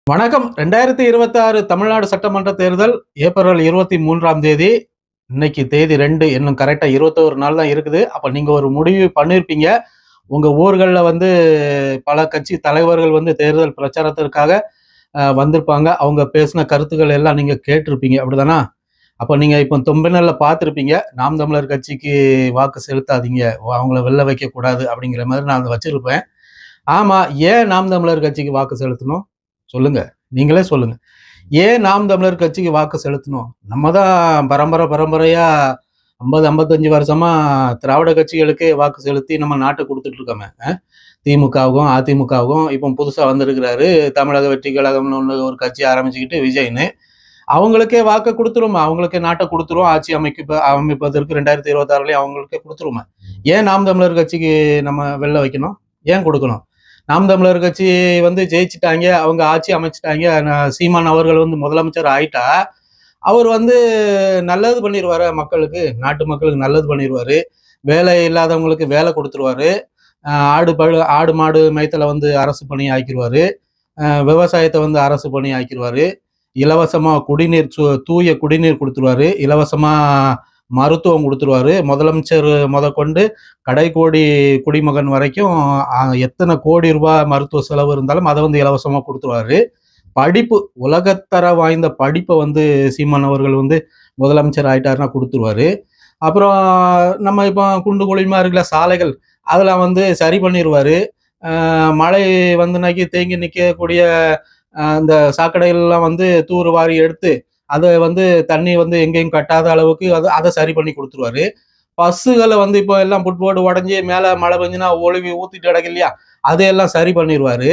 வணக்கம். 2026 தமிழ்நாடு சட்டமன்ற தேர்தல் ஏப்ரல் 23ஆம் தேதி. இன்னைக்கு தேதி 2, இன்னும் கரெக்டா 21 நாள் தான் இருக்குது. அப்ப நீங்க ஒரு முடிவு பண்ணிருப்பீங்க. உங்க ஊர்கள்ல பல கட்சி தலைவர்கள் தேர்தல் பிரச்சாரத்திற்காக வந்திருப்பாங்க. அவங்க பேசின கருத்துக்கள் எல்லாம் நீங்க கேட்டிருப்பீங்க, அப்படிதானா? அப்ப நீங்க இப்ப தொம்பினல்ல பார்த்திருப்பீங்க, நாம் தமிழர் கட்சிக்கு வாக்கு செலுத்தாதீங்க, அவங்கள வெல்ல வைக்க கூடாது அப்படிங்கிற மாதிரி நான் வச்சிருப்பேன். ஆமா, ஏன் நாம் தமிழர் கட்சிக்கு வாக்கு செலுத்தணும் சொல்லுங்க, நீங்களே சொல்லுங்க. ஏன் நாம் தமிழர் கட்சிக்கு வாக்கு செலுத்தணும்? நம்ம தான் பரம்பரையா 50-55 வருஷமா திராவிட கட்சிகளுக்கே வாக்கு செலுத்தி நம்ம நாட்டை கொடுத்துட்டு இருக்கோமே. திமுகவுக்கும் அதிமுகவுக்கும் இப்போ புதுசா வந்திருக்கிறாரு தமிழக வெற்றி கழகம்னு ஒன்று ஒரு கட்சி ஆரம்பிச்சுக்கிட்டு விஜய்னு. அவங்களுக்கே வாக்கு கொடுத்துருமா, அவங்களுக்கே நாட்டை கொடுத்துருவோம், ஆட்சி அமைப்பதற்கு 2026 அவங்களுக்கே கொடுத்துருமா. ஏன் நாம் தமிழர் கட்சிக்கு நம்ம வெளில வைக்கணும்? ஏன் கொடுக்கணும்? நாம் தமிழர் கட்சி ஜெயிச்சுட்டாங்க, அவங்க ஆட்சி அமைச்சிட்டாங்க, சீமான் அவர்கள் முதலமைச்சர் ஆயிட்டா அவர் நல்லது பண்ணிடுவாரு, மக்களுக்கு, நாட்டு மக்களுக்கு நல்லது பண்ணிடுவாரு, வேலை இல்லாதவங்களுக்கு வேலை கொடுத்துருவாரு, ஆடு மாடு மேய்த்தலை அரசு பணி ஆக்கிடுவாரு, விவசாயத்தை அரசு பணி ஆக்கிடுவாரு, இலவசமா குடிநீர், தூய குடிநீர் கொடுத்துருவாரு, இலவசமா மருத்துவம் கொடுத்துருவாரு. முதலமைச்சர் முதற்கொண்டு கடைக்கோடி குடிமகன் வரைக்கும் எத்தனை கோடி ரூபாய் மருத்துவ செலவு இருந்தாலும் அதை இலவசமா கொடுத்துருவாரு. படிப்பு, உலகத்தர வாய்ந்த படிப்பை சீமான் அவர்கள் முதலமைச்சர் ஆயிட்டாருன்னா கொடுத்துருவாரு. அப்புறம் நம்ம இப்போ குண்டு குழிமா இருக்கிற சாலைகள் அதெல்லாம் சரி பண்ணிடுவாரு. மழை நாக்கி தேங்கி நிற்கக்கூடிய அந்த சாக்கடைகள்லாம் தூர் வாரி எடுத்து அதை தண்ணி எங்கேயும் கட்டாத அளவுக்கு அதை சரி பண்ணி கொடுத்துருவாரு. பஸ்ஸுகளை இப்போ எல்லாம் புட்போர்டு உடஞ்சி மேலே மழை பெஞ்சுன்னா ஒழுவி ஊத்திட்டு கிடக்கு இல்லையா, அதையெல்லாம் சரி பண்ணிடுவாரு.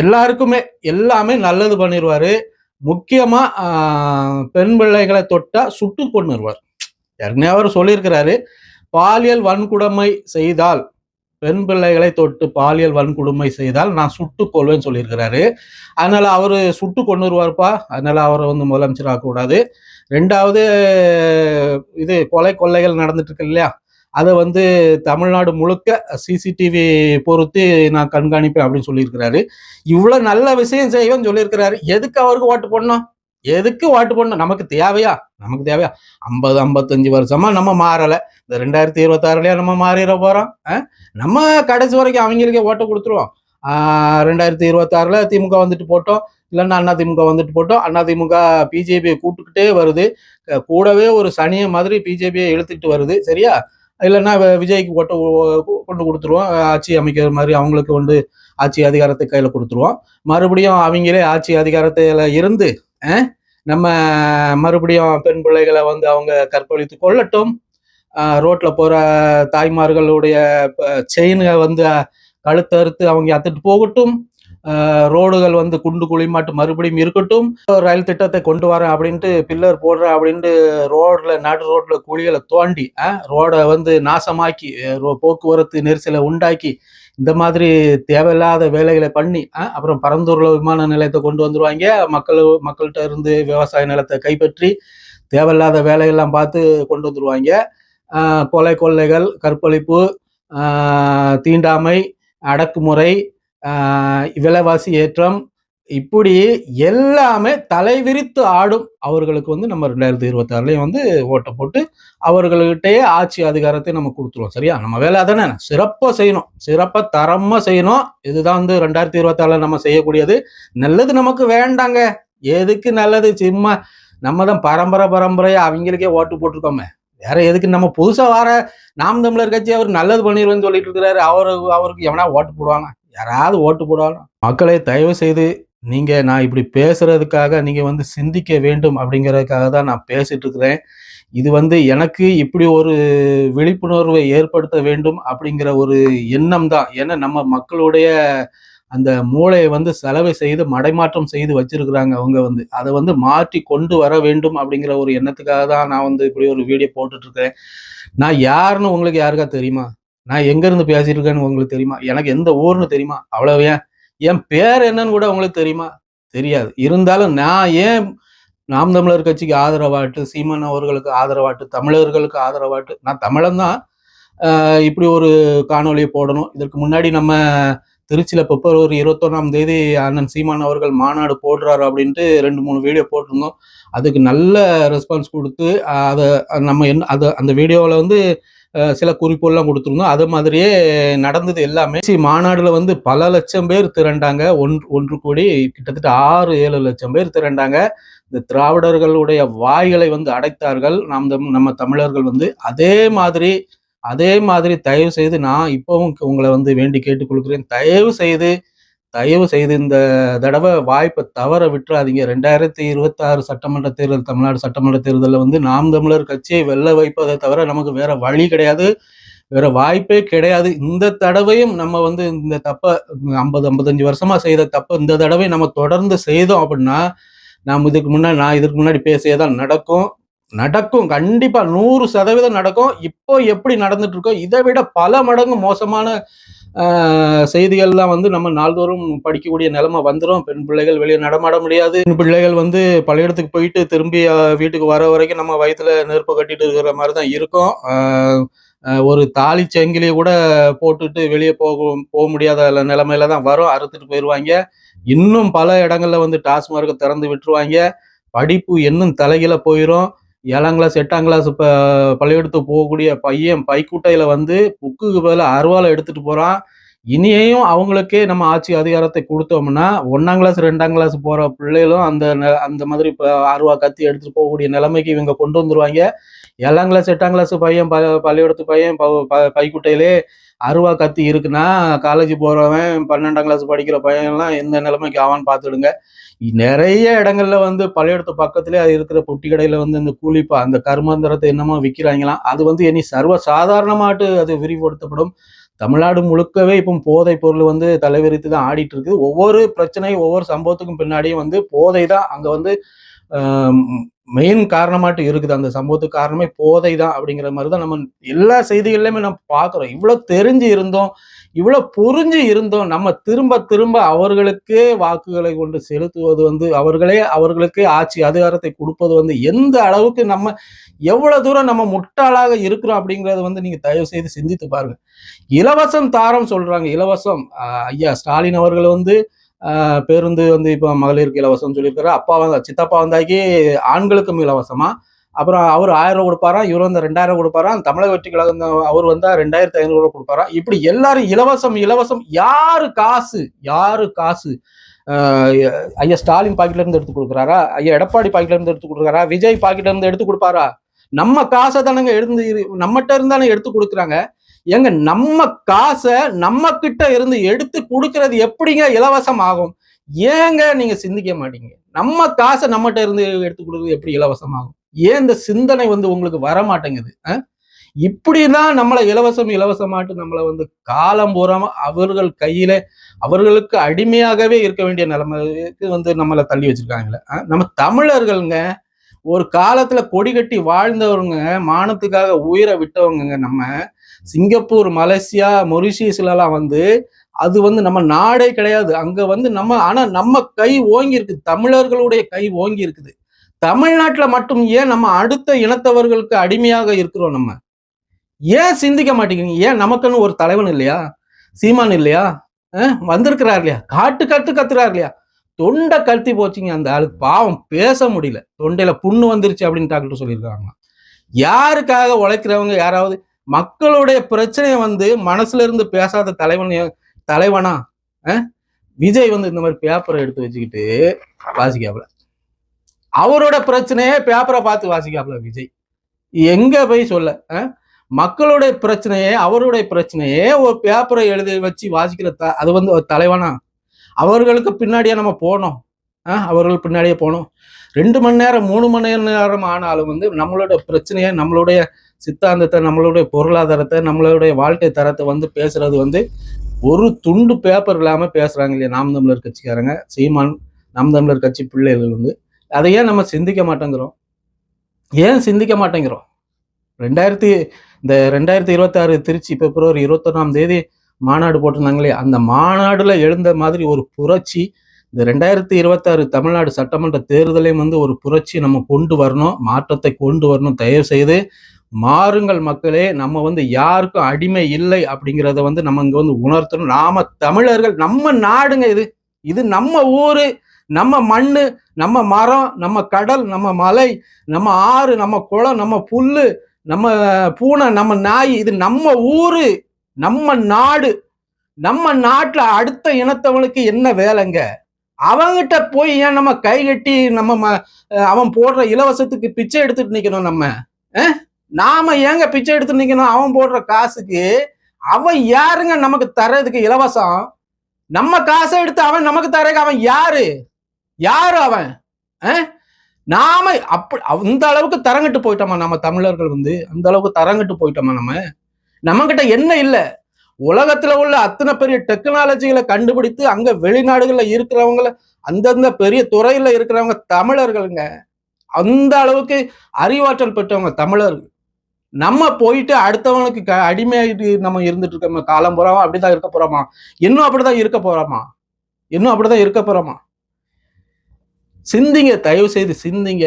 எல்லாருக்குமே எல்லாமே நல்லது பண்ணிடுவாரு. முக்கியமா பெண் பிள்ளைகளை தொட்டா சுட்டு கொண்டுருவார். ஏற்கனவே அவர் சொல்லியிருக்கிறாரு, பாலியல் வன்கொடுமை செய்தால், பெண் பிள்ளைகளை தொட்டு பாலியல் வன்கொடுமை செய்தால் நான் சுட்டு கொள்வேன்னு சொல்லியிருக்கிறாரு. அதனால அவரு சுட்டு கொண்டுருவார்ப்பா. அதனால அவரை முதலமைச்சர் ஆக்கக்கூடாது. 2வது, இது கொலை கொள்ளைகள் நடந்துட்டு இருக்கு இல்லையா, அதை தமிழ்நாடு முழுக்க சிசிடிவி பொறுத்து நான் கண்காணிப்பேன் அப்படின்னு சொல்லியிருக்கிறாரு. இவ்வளவு நல்ல விஷயம் செய்வேன்னு சொல்லியிருக்கிறாரு. எதுக்கு அவருக்கு ஓட்டு போடணும்? எதுக்கு ஓட்டு போடணும்? நமக்கு தேவையா? 50-55 வருஷமா நம்ம மாறலை. இந்த 2026 நம்ம மாறிட போறோம். நம்ம கடைசி வரைக்கும் அவங்களுக்கே ஓட்டை கொடுத்துருவோம். 2026 திமுக போட்டோம், இல்லைன்னா அண்ணா திமுக போட்டோம். அண்ணா திமுக பிஜேபியை கூட்டுக்கிட்டே வருது, கூடவே ஒரு சனிய மாதிரி பிஜேபியை இழுத்துக்கிட்டு வருது, சரியா? இல்லைன்னா விஜய்க்கு ஓட்டை கொண்டு கொடுத்துருவோம், ஆட்சி அமைக்கிற மாதிரி அவங்களுக்கு ஆட்சி அதிகாரத்தை கையில கொடுத்துருவோம். மறுபடியும் அவங்களே ஆட்சி அதிகாரத்துல இருந்து நம்ம மறுபடியும் பெண் பிள்ளைகளை அவங்க கற்பழித்து கொள்ளட்டும். ரோட்ல போற தாய்மார்களுடைய செயினை கழுத்தறுத்து அவங்க அத்துட்டு போகட்டும். ரோடுகள் குண்டு குழிமாட்டு மறுபடியும் இருக்கட்டும். ரயில் திட்டத்தை கொண்டு வரேன் அப்படின்ட்டு, பில்லர் போடுறேன் அப்படின்ட்டு நாட்டு ரோட்ல குழிகளை தோண்டி ரோடை நாசமாக்கி, போக்குவரத்து நெரிசலை உண்டாக்கி, இந்த மாதிரி தேவையில்லாத வேலைகளை பண்ணி அப்புறம் பரந்தூர்ல விமான நிலையத்தை கொண்டு வந்துருவாங்க. மக்கள்கிட்ட இருந்து விவசாய நிலத்தை கைப்பற்றி தேவையில்லாத வேலையெல்லாம் பார்த்து கொண்டு வந்துருவாங்க. கொலை கொள்ளைகள், கற்பழிப்பு, தீண்டாமை, அடக்குமுறை, விலைவாசி ஏற்றம், இப்படி எல்லாமே தலைவிரித்து ஆடும் அவர்களுக்கு நம்ம 2026 ஓட்டை போட்டு அவர்கள்கிட்டயே ஆட்சி அதிகாரத்தை நம்ம கொடுத்துருவோம், சரியா? நம்ம வேலை தானே, சிறப்பா செய்யணும், சிறப்பா தரமா செய்யணும். இதுதான் 2026 நம்ம செய்யக்கூடியது. நல்லது நமக்கு வேண்டாங்க. எதுக்கு நல்லது? சும்மா நம்ம தான் பரம்பரையா அவங்களுக்கே ஓட்டு போட்டிருக்கோமே, வேற எதுக்கு? நம்ம புதுசா வர நாம் தமிழர் கட்சி அவர் நல்லது பண்ணிடுவேன்னு சொல்லிட்டு இருக்கிறாரு. அவருக்கு எவனா ஓட்டு போடுவாங்க? யாராவது ஓட்டு போடுவாங்க? மக்களை தயவு செய்து நீங்க, நான் இப்படி பேசுறதுக்காக நீங்க சிந்திக்க வேண்டும் அப்படிங்கிறதுக்காக தான் நான் பேசிட்டு இருக்கிறேன். இது எனக்கு இப்படி ஒரு விழிப்புணர்வை ஏற்படுத்த வேண்டும் அப்படிங்கிற ஒரு எண்ணம் தான். ஏன்னா நம்ம மக்களுடைய அந்த மூளையை செலவை செய்து மடைமாற்றம் செய்து வச்சிருக்கிறாங்க. அவங்க அதை மாற்றி கொண்டு வர வேண்டும் அப்படிங்கிற ஒரு எண்ணத்துக்காக தான் நான் இப்படி ஒரு வீடியோ போட்டுட்டு இருக்கேன். நான் யாருன்னு உங்களுக்கு யாருக்கா தெரியுமா? நான் எங்க இருந்து பேசிட்டு இருக்கேன்னு உங்களுக்கு தெரியுமா? எனக்கு எந்த ஊர்னு தெரியுமா? அவ்வளவு. என் பேர் என்னன்னு கூட உங்களுக்கு தெரியுமா? தெரியாது. இருந்தாலும் நான் ஏன் நாம் தமிழர் கட்சிக்கு ஆதரவாட்டு, சீமான் அவர்களுக்கு ஆதரவாட்டு, தமிழர்களுக்கு ஆதரவாட்டு, நான் தமிழன் தான் இப்படி ஒரு காணொலியை போடணும். இதற்கு முன்னாடி நம்ம திருச்சியில பிப்ரவரி 21ஆம் தேதி அண்ணன் சீமான் அவர்கள் மாநாடு போடுறாரு அப்படின்ட்டு 2-3 வீடியோ போட்டிருந்தோம். அதுக்கு நல்ல ரெஸ்பான்ஸ் கொடுத்து அதை நம்ம அந்த வீடியோவில் வந்து சில குறிப்புகள்லாம் கொடுத்துருந்தோம். அது மாதிரியே நடந்தது எல்லாமே. மாநாடுல வந்து பல லட்சம் பேர் திரண்டாங்க. 1 கோடி கிட்டத்தட்ட 6-7 லட்சம் பேர் திரண்டாங்க. இந்த திராவிடர்களுடைய வாய்களை வந்து அடைத்தார்கள். நம்ம தமிழர்கள் வந்து அதே மாதிரி தயவு செய்து நான் இப்பவும் உங்களை வந்து வேண்டி கேட்டுக் கொள்கிறேன். தயவு செய்து இந்த தடவை வாய்ப்பை தவற விட்டுறாதீங்க. 2026 சட்டமன்ற தேர்தல், தமிழ்நாடு சட்டமன்ற தேர்தலில் வந்து நாம் தமிழர் கட்சியை வெல்ல வைப்பதை தவிர நமக்கு வேற வழி கிடையாது, வேற வாய்ப்பே கிடையாது. இந்த தடவையும் நம்ம வந்து இந்த தப்பை 50-55 வருஷமா செய்த தப்பை இந்த தடவை நம்ம தொடர்ந்து செய்தோம் அப்படின்னா நான் இதுக்கு முன்னாடி பேசியதான் நடக்கும். கண்டிப்பா 100% நடக்கும். இப்போ எப்படி நடந்துட்டு இருக்கோ இதை விட பல மடங்கு மோசமான செய்திகள்லாம் வந்து நம்ம நாள்தோறும் படிக்கக்கூடிய நிலைமை வந்துடும். பெண் பிள்ளைகள் வெளியே நடமாட முடியாது. பெண் பிள்ளைகள் வந்து பள்ளியிடத்துக்கு போயிட்டு திரும்பி வீட்டுக்கு வர வரைக்கும் நம்ம வயிற்றுல நெருப்பை கட்டிட்டு இருக்கிற மாதிரி தான் இருக்கும். ஒரு தாலி சங்கிலியை கூட போட்டுட்டு வெளியே போக முடியாத நிலைமையில தான் வரும். அறுத்துட்டு போயிடுவாங்க. இன்னும் பல இடங்கள்ல வந்து டாஸ்மார்க்கை திறந்து விட்டுருவாங்க. படிப்பு இன்னும் தலைகீழ போயிடும். 7ஆம் கிளாஸ் 8ஆம் கிளாஸ் பள்ளியிடத்துக்கு போகக்கூடிய பையன் பைக்குட்டையில வந்து புக்குக்கு பதில் அருவாலை எடுத்துட்டு போறான். இனியையும் அவங்களுக்கே நம்ம ஆட்சி அதிகாரத்தை கொடுத்தோம்னா 1ஆம் கிளாஸ் 2ஆம் கிளாஸ் போற பிள்ளைகளும் அந்த மாதிரி அருவா கத்தி எடுத்துட்டு போகக்கூடிய நிலைமைக்கு இவங்க கொண்டு வந்துருவாங்க. 7ஆம் கிளாஸ் 8ஆம் கிளாஸ் பையன் பள்ளியிடத்து பையன் பைக்குட்டையிலே அருவா கத்தி இருக்குன்னா காலேஜ் போறவன் 12ஆம் கிளாஸ் படிக்கிற பையன்லாம் எந்த நிலைமைக்கு ஆவான்னு பார்த்துடுங்க. நிறைய இடங்கள்ல வந்து பள்ளியிடத்து பக்கத்திலே அது இருக்கிற பொட்டி கடையில வந்து இந்த கூலிப்பா அந்த கருமாந்திரத்தை என்னமோ விற்கிறாங்களாம். அது வந்து இனி சர்வ சாதாரணமாட்டு அது விரிவுபடுத்தப்படும். தமிழ்நாடு முழுக்கவே இப்போ போதை பொருள் வந்து தலைவிரித்து தான் ஆடிட்டு இருக்கு. ஒவ்வொரு பிரச்சனையும் ஒவ்வொரு சம்பவத்துக்கும் பின்னாடியும் வந்து போதை தான் அங்க வந்து மெயின் காரணமாட்டு இருக்குது. அந்த சம்பவத்துக்கு காரணமே போதை தான் அப்படிங்கிற மாதிரி தான் நம்ம எல்லா செய்திகள்லையுமே நம்ம பார்க்குறோம். இவ்வளவு தெரிஞ்சு இருந்தோம், இவ்வளவு புரிஞ்சு இருந்தோம், நம்ம திரும்ப அவர்களுக்கே வாக்குகளை கொண்டு செலுத்துவது வந்து அவர்களுக்கே ஆட்சி அதிகாரத்தை கொடுப்பது வந்து எந்த அளவுக்கு நம்ம எவ்வளவு தூரம் நம்ம முட்டாளாக இருக்கிறோம் அப்படிங்கறத வந்து நீங்க தயவு செய்து சிந்தித்து பாருங்க. இலவசம் தாரம் சொல்றாங்க. இலவசம் ஐயா ஸ்டாலின் அவர்கள் வந்து பேருந்து வந்து இப்போ மகளிருக்கு இலவசம் சொல்லியிருக்காரு. சித்தப்பா வந்தாக்கி ஆண்களுக்கும் இலவசமா. அப்புறம் அவர் 1000 ரூபா கொடுப்பாராம், இவர் வந்து 2000 கொடுப்பாராம். தமிழக வெற்றி கழகம் அவர் வந்தா 2500 கொடுப்பாராம். இப்படி எல்லாரும் இலவசம். யாரு காசு ஐயா ஸ்டாலின் பாக்கெட்ல இருந்து எடுத்து கொடுக்குறாரா? ஐயா எடப்பாடி பாக்கெட்ல இருந்து எடுத்து கொடுக்குறாரா? விஜய் பாக்கெட்ல இருந்து எடுத்து கொடுப்பாரா? நம்ம காசை தானங்க நம்மகிட்ட இருந்தானே எடுத்து கொடுக்குறாங்க. எங்க நம்ம காசை நம்ம கிட்ட இருந்து எடுத்து கொடுக்கறது எப்படிங்க இலவசம் ஆகும்? ஏங்க நீங்க சிந்திக்க மாட்டீங்க? நம்ம காசை நம்மகிட்ட இருந்து எடுத்து கொடுக்கறது எப்படி இலவசம் ஆகும்? ஏன் இந்த சிந்தனை வந்து உங்களுக்கு வர மாட்டேங்குது? இப்படிதான் நம்மளை இலவசமாட்டு நம்மளை வந்து காலம் பூராம அவர்கள் கையில அவர்களுக்கு அடிமையாகவே இருக்க வேண்டிய நிலைமைக்கு வந்து நம்மளை தள்ளி வச்சிருக்காங்களே. நம்ம தமிழர்களுங்க ஒரு காலத்துல கொடி கட்டி வாழ்ந்தவங்க, மானத்துக்காக உயிரை விட்டவங்க. நம்ம சிங்கப்பூர், மலேசியா, மொரிஷியஸ்லாம் வந்து அது வந்து நம்ம நாடே கிடையாது. அங்க வந்து நம்ம கை ஓங்கி இருக்குது. தமிழர்களுடைய கை ஓங்கி இருக்குது. தமிழ்நாட்டுல மட்டும் ஏன் நம்ம அடுத்த இனத்தவர்களுக்கு அடிமையாக இருக்கிறோம்? நம்ம ஏன் சிந்திக்க மாட்டேங்கிறீங்க? ஏன் நமக்குன்னு ஒரு தலைவன் இல்லையா? சீமான் இல்லையா? வந்திருக்கிறார் இல்லையா? கத்துறாரு இல்லையா? தொண்டை கழுத்தி போச்சுங்க அந்த ஆளுக்கு. பாவம், பேச முடியல. தொண்டையில புண்ணு வந்துருச்சு அப்படின்னு டாக்டர் சொல்லியிருக்காங்க. யாருக்காக உழைக்கிறவங்க? யாராவது மக்களுடைய பிரச்சனையை வந்து மனசுல இருந்து பேசாத தலைவனா? விஜய் வந்து இந்த மாதிரி பேப்பரை எடுத்து வச்சுக்கிட்டு வாசிக்காப்புல, அவரோட பிரச்சனையே பேப்பரை பார்த்து வாசிக்காப்புல விஜய். எங்க போய் சொல்ல? மக்களுடைய பிரச்சனையே அவருடைய பிரச்சனையே ஒரு பேப்பரை எழுதி வச்சு வாசிக்கிற அது வந்து ஒரு தலைவனா? அவர்களுக்கு பின்னாடியே நம்ம போனோம். அவர்கள் பின்னாடியே போனோம். 2 மணி நேரம் 3 மணி நேரம் ஆனாலும் வந்து நம்மளோட பிரச்சனையை, நம்மளுடைய சித்தாந்தத்தை, நம்மளுடைய பொருளாதாரத்தை, நம்மளுடைய வாழ்க்கை தரத்தை வந்து பேசுறது வந்து ஒரு துண்டு பேப்பர் இல்லாம பேசுறாங்க இல்லையா நாம் தமிழர் கட்சிக்காரங்க, சீமான், நாம் தமிழர் கட்சி பிள்ளைகள் வந்து. அதை ஏன் நம்ம சிந்திக்க மாட்டேங்கிறோம்? இந்த 2026 திருச்சி பிப்ரவரி 21ஆம் தேதி மாநாடு போட்டிருந்தாங்களே, அந்த மாநாடுல எழுந்த மாதிரி ஒரு புரட்சி இந்த 2026 தமிழ்நாடு சட்டமன்ற தேர்தலையும் வந்து ஒரு புரட்சி நம்ம கொண்டு வரணும், மாற்றத்தை கொண்டு வரணும். தயவு செய்து மாறுங்கள் மக்களே, நம்ம வந்து யாருக்கும் அடிமை இல்லை அப்படிங்கிறத வந்து நம்ம இங்க வந்து உணர்த்தணும். நாம தமிழர்கள், நம்ம நாடுங்க இது. இது நம்ம ஊரு, நம்ம மண்ணு, நம்ம மரம், நம்ம கடல், நம்ம மலை, நம்ம ஆறு, நம்ம குளம், நம்ம புல்லு, நம்ம பூனை, நம்ம நாய். இது நம்ம ஊரு, நம்ம நாடு. நம்ம நாட்டுல அடுத்த இனத்தவனுக்கு என்ன வேலைங்க? அவங்கிட்ட போய் ஏன் நம்ம கை கட்டி நம்ம அவன் போடுற இலவசத்துக்கு பிச்சை எடுத்துட்டு நிக்கணும்? நாம ஏங்க பிச்சை எடுத்து நிக்கணும்? அவன் போடுற காசுக்கு அவன் யாருங்க நமக்கு தர்றதுக்கு இலவசம்? நம்ம காசை எடுத்து அவன் நமக்கு தரக்கு அவன் யாரு அவன்? நாம அப்படி அந்த அளவுக்கு தரங்கிட்டு போயிட்டோமா நம்ம தமிழர்கள்? வந்து அந்த அளவுக்கு தரங்கிட்டு போயிட்டோமா? நம்ம கிட்ட என்ன இல்ல? உலகத்துல உள்ள அத்தனை பெரிய டெக்னாலஜிகளை கண்டுபிடித்து அங்க வெளிநாடுகள்ல இருக்கிறவங்கள, அந்தந்த பெரிய துறையில இருக்கிறவங்க தமிழர்களுங்க. அந்த அளவுக்கு அறிவாற்றல் பெற்றவங்க தமிழர்கள். நம்ம போயிட்டு அடுத்தவனுக்கு அடிமையாயிட்டு நம்ம இருந்துட்டு இருக்கோம். காலம் போறாமா அப்படிதான் இருக்க போறோமா? இன்னும் அப்படிதான் இருக்க போறோமா? சிந்திங்க, தயவு செய்து சிந்திங்க.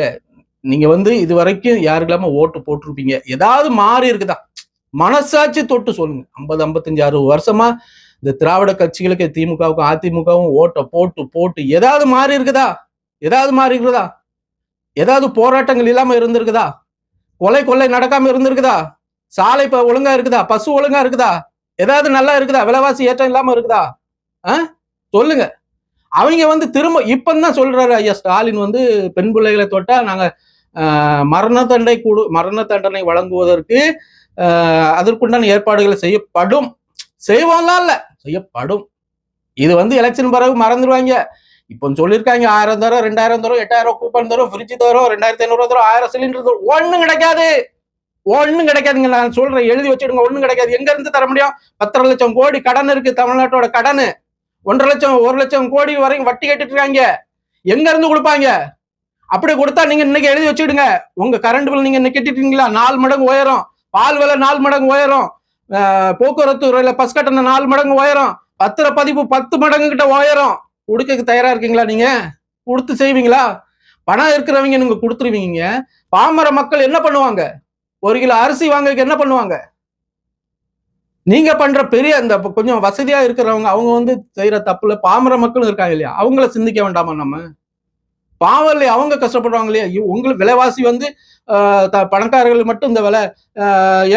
நீங்க வந்து இது வரைக்கும் யாருக்கெல்லாம ஓட்டு போட்டிருப்பீங்க. ஏதாவது மாறி இருக்குதா? மனசாட்சி தொட்டு சொல்லுங்க. 50, 55, 60 வருஷமா இந்த திராவிட கட்சிகளுக்கு, திமுகவுக்கும் அதிமுகவும் ஓட்ட போட்டு ஏதாவது மாறி இருக்குதா? ஏதாவது போராட்டங்கள் இல்லாம இருந்திருக்குதா? கொள்ளை நடக்காம இருந்திருக்குதா? சாலை ஒழுங்கா இருக்குதா? பசு ஒழுங்கா இருக்குதா? ஏதாவது நல்லா இருக்குதா? விலைவாசி ஏற்றம் இல்லாம இருக்குதா? சொல்லுங்க. அவங்க வந்து திரும்ப இப்பதான் சொல்றாரு ஐயா ஸ்டாலின் வந்து பெண் பிள்ளைகளை தொட்டா நாங்க மரண தண்டனை வழங்குவதற்கு அதற்குண்டான ஏற்பாடுகளை செய்வோம்லாம் இல்ல, செய்யப்படும். இது வந்து எலெக்ஷன் பிறகு மறந்துடுவாங்க. இப்போ சொல்லியிருக்காங்க 1000 தரும், 2000 தரும், 8000 கூப்பன் தரும், ஃப்ரிட்ஜ் தரும், 2500 தரும், 1000 சிலிண்டர் தரும். ஒண்ணும் கிடைக்காதுங்க. நான் சொல்றேன், எழுதி வச்சிடுங்க. ஒண்ணும் கிடைக்காது. எங்க இருந்து தர முடியும்? 10 லட்சம் கோடி கடன் இருக்கு தமிழ்நாட்டோட கடன். 1 லட்சம் கோடி வரைக்கும் வட்டி கட்டிட்டு இருக்காங்க. எங்க இருந்து கொடுப்பாங்க? அப்படி கொடுத்தா நீங்க இன்னைக்கு எழுதி வச்சுடுங்க. உங்க கரண்ட் பில் நீங்க இன்னைக்கு கட்டிட்டீங்களா? 4 மடங்கு உயரும். பால் விலை 4 மடங்கு உயரும். போக்குவரத்து துறையில பஸ் கட்டணம் 4 மடங்கு உயரும். பத்திர பதிப்பு 10 மடங்கு கிட்ட உயரும். கொடுக்க தயாரா இருக்கீங்களா? நீங்க கொடுத்து செய்வீங்களா? பணம் இருக்கிறவங்க நீங்க கொடுத்துருவீங்க. பாமர மக்கள் என்ன பண்ணுவாங்க? 1 கிலோ அரிசி வாங்க என்ன பண்ணுவாங்க? நீங்க பண்ற பெரிய இந்த கொஞ்சம் வசதியா இருக்கிறவங்க, அவங்க வந்து செய்யற தப்புல பாமர மக்களும் இருக்காங்க இல்லையா? அவங்கள சிந்திக்க வேண்டாமா? நம்ம பாவம் இல்லையா? அவங்க கஷ்டப்படுறாங்க இல்லையா? உங்களுக்கு விலைவாசி வந்து பணக்காரர்கள் மட்டும் இந்த விலை,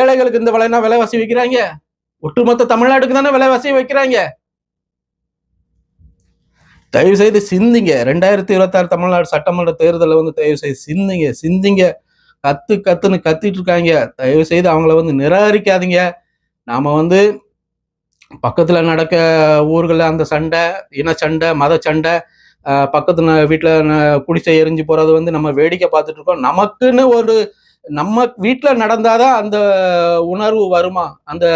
ஏழைகளுக்கு இந்த விலைன்னா விலைவாசி வைக்கிறாங்க. ஒட்டுமொத்த தமிழ்நாட்டுக்கு தானே விலைவாசி வைக்கிறாங்க. தயவு செய்து சிந்திங்க. 2026 தமிழ்நாடு சட்டமன்ற தேர்தலை வந்து தயவு செய்து சிந்திங்க. கத்துன்னு கத்திட்டு இருக்காங்க. தயவு செய்து அவங்கள வந்து நிராகரிக்காதீங்க. நாம வந்து பக்கத்துல நடக்க ஊர்கள்ல அந்த சண்டை, இன சண்டை, மத சண்டை, பக்கத்து வீட்டுல குடிசை எரிஞ்சு போறது வந்து நம்ம வேடிக்கை பார்த்துட்டு இருக்கோம். நமக்குன்னு நம்ம வீட்டுல நடந்தாதான் அந்த உணர்வு வருமா? அந்த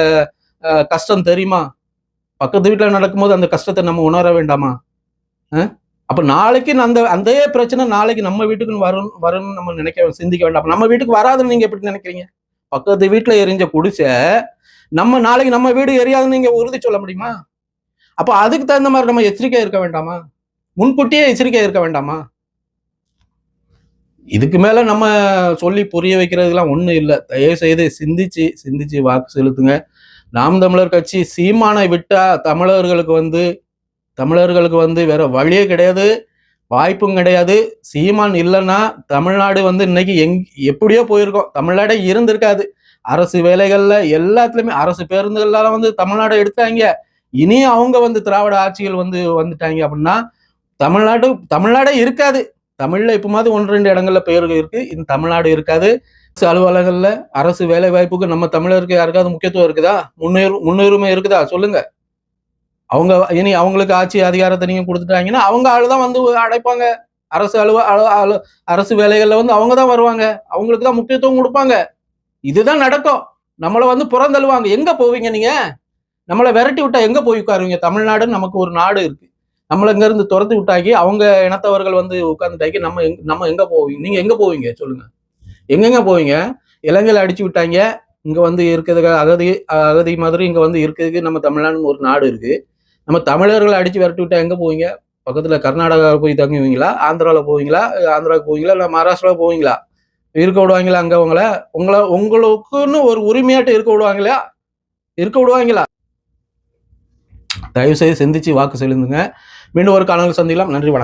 கஷ்டம் தெரியுமா? பக்கத்து வீட்டுல நடக்கும்போது அந்த கஷ்டத்தை நம்ம உணர வேண்டாமா? அப்ப நாளைக்கு அந்த பிரச்சனை நாளைக்கு நம்ம வீட்டுக்கு வரும்னு நம்ம சிந்திக்க வேண்டாம். நம்ம வீட்டுக்கு வராதுன்னு நீங்க எப்படி நினைக்கிறீங்க? பக்கத்து வீட்டுல எரிஞ்ச குடிசை நாளைக்கு நம்ம வீடு எரியாதுன்னு நீங்க உறுதி சொல்ல முடியுமா? அப்ப அதுக்கு தகுந்த மாதிரி நம்ம எச்சரிக்கையா இருக்க வேண்டாமா? முன்கூட்டியே எச்சரிக்கையா இருக்க வேண்டாமா? இதுக்கு மேல நம்ம சொல்லி புரிய வைக்கிறதுலாம் ஒண்ணும் இல்லை. தயவு செய்து சிந்திச்சு வாக்கு செலுத்துங்க. நாம் தமிழர் கட்சி சீமானை விட்டா தமிழர்களுக்கு வந்து வேற வழியே கிடையாது, வாய்ப்பும் கிடையாது. சீமான் இல்லைன்னா தமிழ்நாடு வந்து இன்னைக்கு எப்படியோ போயிருக்கோம். தமிழ்நாடே இருந்திருக்காது. அரசு வேலைகள்ல எல்லாத்துலயுமே, அரசு பேருந்துகள்ல வந்து தமிழ்நாடு எடுத்தாங்க. இனி அவங்க வந்து திராவிட ஆட்சிகள் வந்துட்டாங்க அப்படின்னா தமிழ்நாடே இருக்காது. தமிழ்ல இப்பமாவது 1-2 இடங்கள்ல பெயர்கள் இருக்கு. இந்த தமிழ்நாடு இருக்காது. அரசு அலுவலகங்கள்ல, அரசு வேலை வாய்ப்புக்கு நம்ம தமிழருக்கு யாருக்காவது முக்கியத்துவம் இருக்குதா? முன்னுரிமை இருக்குதா? சொல்லுங்க. அவங்க இனி அவங்களுக்கு ஆட்சி அதிகாரத்தை நீங்க கொடுத்துட்டாங்கன்னா அவங்க ஆளுதான் வந்து அடைப்பாங்க. அரசு வேலைகள்ல வந்து அவங்க தான் வருவாங்க. அவங்களுக்கு தான் முக்கியத்துவம் கொடுப்பாங்க. இதுதான் நடக்கும். நம்மளை வந்து புறந்தள்ளுவாங்க. எங்க போவீங்க நீங்க? நம்மளை விரட்டி விட்டா எங்க போய் உட்காருவீங்க? தமிழ்நாடுன்னு நமக்கு ஒரு நாடு இருக்கு. நம்மள இங்க இருந்து துரத்தி விட்டாக்கி அவங்க இனத்தவர்கள் வந்து உட்கார்ந்துட்டாக்கி நம்ம எங்க போவீங்க? நீங்க எங்க போவீங்க சொல்லுங்க? எங்கெங்க போவீங்க? இலங்கையில அடிச்சு விட்டாங்க. இங்க வந்து இருக்கிறதுக்கு அகதி மாதிரி இங்க வந்து இருக்கிறதுக்கு நம்ம தமிழ்நாடுன்னு ஒரு நாடு இருக்கு. நம்ம தமிழர்களை அடிச்சு விரட்டி விட்டா எங்க போவீங்க? பக்கத்துல கர்நாடகா போய் தங்குவீங்களா? ஆந்திராவுக்கு போவீங்களா? இல்ல மகாராஷ்டிரா போவீங்களா? இருக்க விடுவாங்களா அங்க உங்களுக்குன்னு ஒரு உரிமையாட்டு இருக்க விடுவாங்களா? தயவு செய்து சிந்திச்சு வாக்கு செலுத்துங்க. மீண்டும் ஒரு காணொலி சந்திக்கலாம். நன்றி, வணக்கம்.